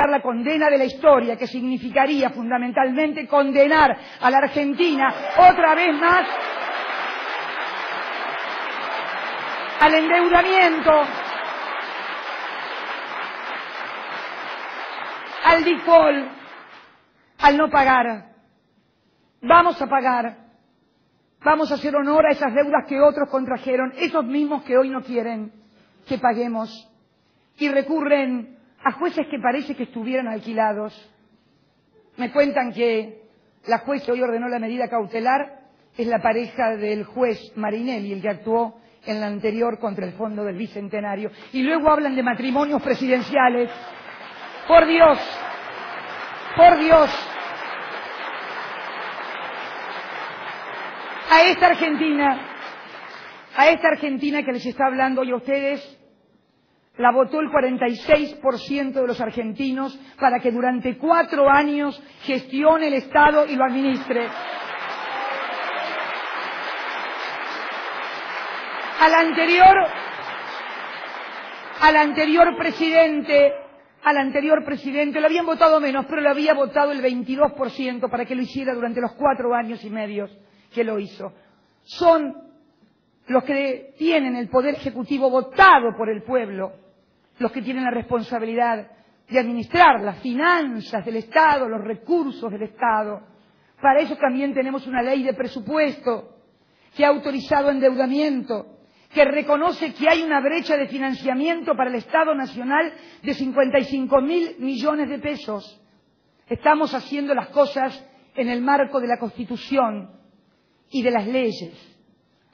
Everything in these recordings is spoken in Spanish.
la condena de la historia, que significaría fundamentalmente condenar a la Argentina otra vez más al endeudamiento, al default, al no pagar. Vamos a pagar, vamos a hacer honor a esas deudas que otros contrajeron, esos mismos que hoy no quieren que paguemos y recurren a jueces que parece que estuvieran alquilados. Me cuentan que la juez que hoy ordenó la medida cautelar es la pareja del juez Marinelli, el que actuó en la anterior contra el Fondo del Bicentenario. Y luego hablan de matrimonios presidenciales. Por Dios, por Dios. A esta Argentina que les está hablando hoy a ustedes, la votó el 46% de los argentinos para que durante 4 años gestione el Estado y lo administre. Al anterior presidente lo habían votado menos, pero lo había votado el 22% para que lo hiciera durante los 4 años y medio que lo hizo. Son los que tienen el poder ejecutivo votado por el pueblo, los que tienen la responsabilidad de administrar las finanzas del Estado, los recursos del Estado. Para eso también tenemos una ley de presupuesto que ha autorizado endeudamiento, que reconoce que hay una brecha de financiamiento para el Estado Nacional de 55.000 millones de pesos. Estamos haciendo las cosas en el marco de la Constitución y de las leyes,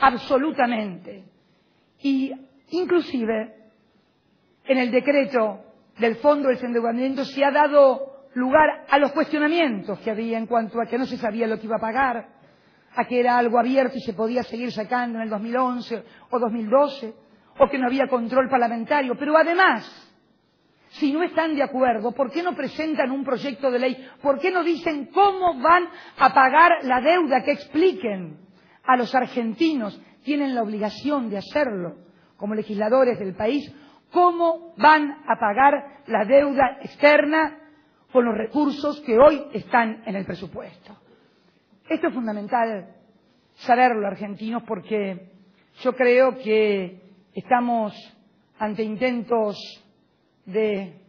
absolutamente. Y inclusive en el decreto del Fondo del Endeudamiento se ha dado lugar a los cuestionamientos que había en cuanto a que no se sabía lo que iba a pagar, a que era algo abierto y se podía seguir sacando en el 2011 o 2012, o que no había control parlamentario. Pero además, si no están de acuerdo, ¿por qué no presentan un proyecto de ley? ¿Por qué no dicen cómo van a pagar la deuda? Que expliquen a los argentinos, tienen la obligación de hacerlo como legisladores del país, cómo van a pagar la deuda externa con los recursos que hoy están en el presupuesto. Esto es fundamental saberlo, argentinos, porque yo creo que estamos ante intentos de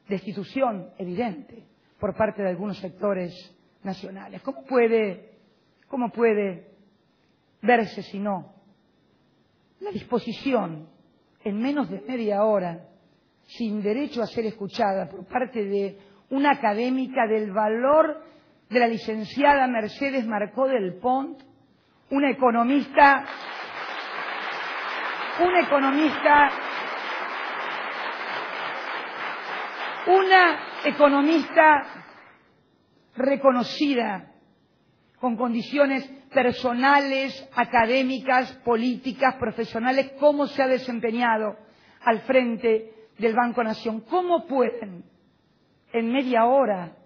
destitución evidente por parte de algunos sectores nacionales. ¿Cómo puede verse si no la disposición en menos de media hora, sin derecho a ser escuchada por parte de una académica del valor de la licenciada Mercedes Marcó del Pont, una economista reconocida, con condiciones personales, académicas, políticas, profesionales, cómo se ha desempeñado al frente del Banco Nación. ¿Cómo pueden en media hora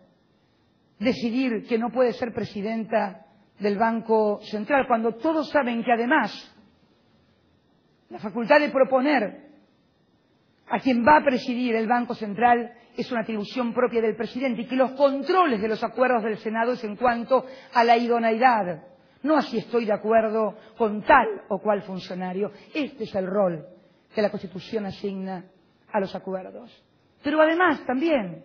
decidir que no puede ser presidenta del Banco Central, cuando todos saben que además la facultad de proponer a quien va a presidir el Banco Central es una atribución propia del presidente y que los controles de los acuerdos del Senado es en cuanto a la idoneidad, no a si estoy de acuerdo con tal o cual funcionario? Este es el rol que la Constitución asigna a los acuerdos. Pero además también,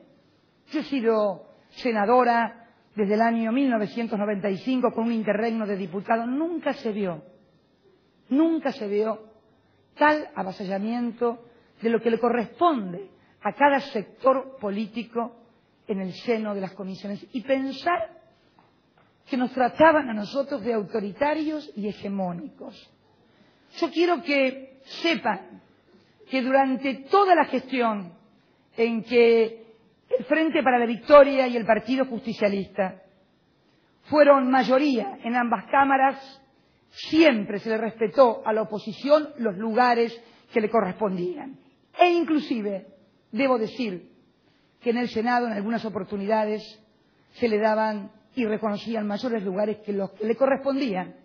yo he sido senadora desde el año 1995 con un interregno de diputado. Nunca se vio tal avasallamiento de lo que le corresponde a cada sector político en el seno de las comisiones. Y pensar que nos trataban a nosotros de autoritarios y hegemónicos. Yo quiero que sepan que durante toda la gestión en que el Frente para la Victoria y el Partido Justicialista fueron mayoría en ambas cámaras, siempre se le respetó a la oposición los lugares que le correspondían. E inclusive, debo decir, que en el Senado en algunas oportunidades se le daban y reconocían mayores lugares que los que le correspondían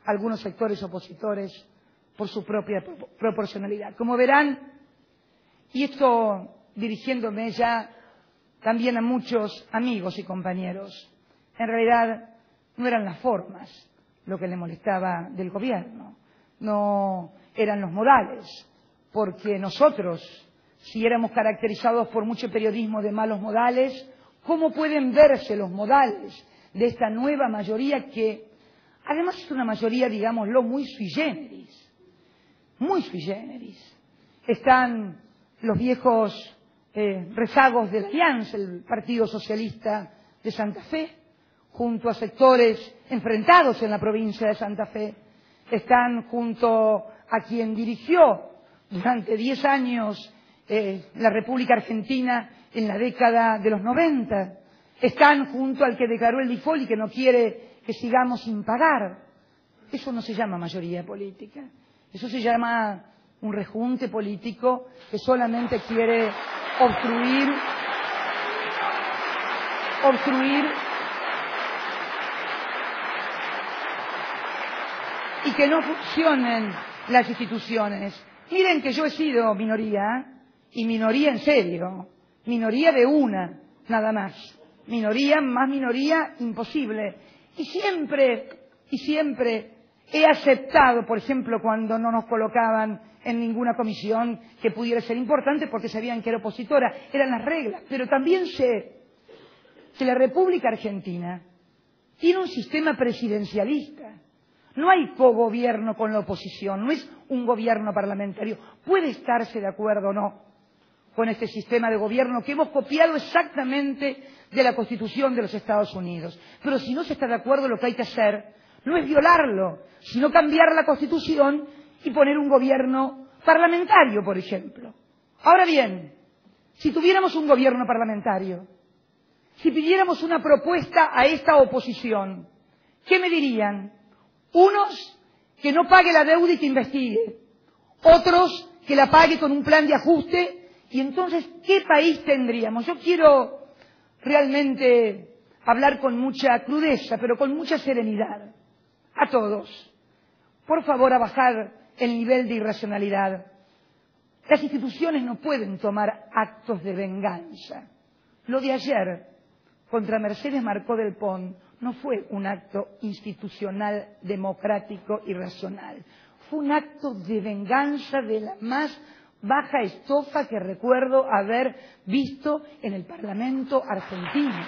a algunos sectores opositores por su propia proporcionalidad. Como verán, y esto dirigiéndome ya también a muchos amigos y compañeros. En realidad no eran las formas lo que le molestaba del gobierno, no eran los modales, porque nosotros, si éramos caracterizados por mucho periodismo de malos modales, ¿cómo pueden verse los modales de esta nueva mayoría que además es una mayoría, digámoslo, muy sui generis? Muy sui generis. Están los viejos rezagos de la Alianza, el Partido Socialista de Santa Fe, junto a sectores enfrentados en la provincia de Santa Fe. Están junto a quien dirigió durante 10 años la República Argentina en la década de los 90. Están junto al que declaró el default y que no quiere que sigamos sin pagar. Eso no se llama mayoría política. Eso se llama un rejunte político que solamente quiere obstruir y que no funcionen las instituciones. Miren que yo he sido minoría, y minoría en serio, minoría de una, nada más. Minoría, más minoría, imposible. Y siempre he aceptado, por ejemplo, cuando no nos colocaban en ninguna comisión que pudiera ser importante porque sabían que era opositora, eran las reglas. Pero también sé que la República Argentina tiene un sistema presidencialista. No hay cogobierno con la oposición, no es un gobierno parlamentario. Puede estarse de acuerdo o no con este sistema de gobierno que hemos copiado exactamente de la Constitución de los Estados Unidos. Pero si no se está de acuerdo, lo que hay que hacer no es violarlo, sino cambiar la Constitución y poner un gobierno parlamentario, por ejemplo. Ahora bien, si tuviéramos un gobierno parlamentario, si pidiéramos una propuesta a esta oposición, ¿qué me dirían? Unos, que no pague la deuda y que investigue. Otros, que la pague con un plan de ajuste. Y entonces, ¿qué país tendríamos? Yo quiero realmente hablar con mucha crudeza, pero con mucha serenidad. A todos. Por favor, a bajar el nivel de irracionalidad. Las instituciones no pueden tomar actos de venganza. Lo de ayer contra Mercedes Marcó del Pont no fue un acto institucional, democrático y racional. Fue un acto de venganza de la más baja estofa que recuerdo haber visto en el Parlamento argentino.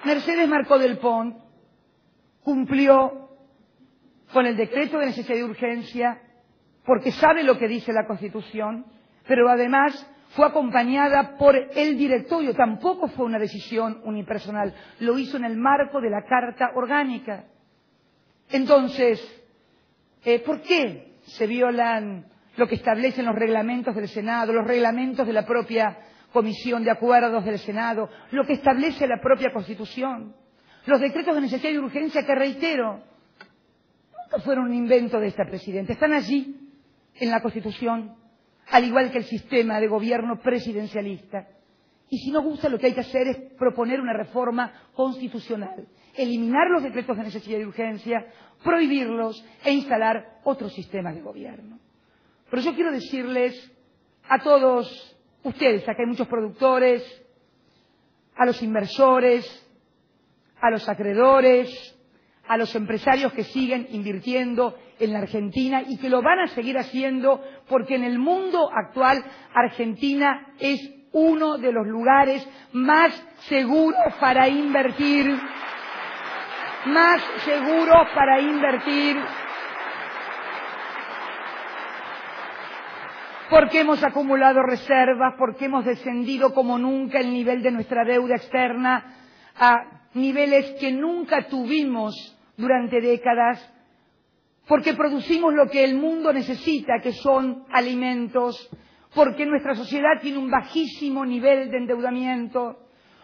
Mercedes Marcó del Pont cumplió con el decreto de necesidad y urgencia porque sabe lo que dice la Constitución, pero además fue acompañada por el directorio. Tampoco fue una decisión unipersonal, lo hizo en el marco de la Carta Orgánica. Entonces, ¿por qué se violan lo que establecen los reglamentos del Senado, los reglamentos de la propia Comisión de Acuerdos del Senado, lo que establece la propia Constitución? Los decretos de necesidad y urgencia, que reitero, nunca fueron un invento de esta presidenta, están allí en la Constitución, al igual que el sistema de gobierno presidencialista. Y si no gusta, lo que hay que hacer es proponer una reforma constitucional, eliminar los decretos de necesidad y urgencia, prohibirlos e instalar otros sistemas de gobierno. Pero yo quiero decirles a todos ustedes, acá hay muchos productores, a los inversores, a los acreedores, a los empresarios que siguen invirtiendo en la Argentina y que lo van a seguir haciendo porque en el mundo actual Argentina es uno de los lugares más seguros para invertir, porque hemos acumulado reservas, porque hemos descendido como nunca el nivel de nuestra deuda externa a niveles que nunca tuvimos durante décadas, porque producimos lo que el mundo necesita, que son alimentos, porque nuestra sociedad tiene un bajísimo nivel de endeudamiento,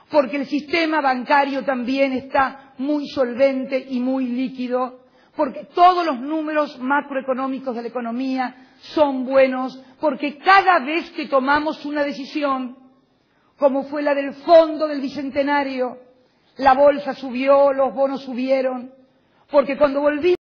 porque el sistema bancario también está muy solvente y muy líquido, porque todos los números macroeconómicos de la economía son buenos, porque cada vez que tomamos una decisión, como fue la del Fondo del Bicentenario, la bolsa subió, los bonos subieron, porque cuando volví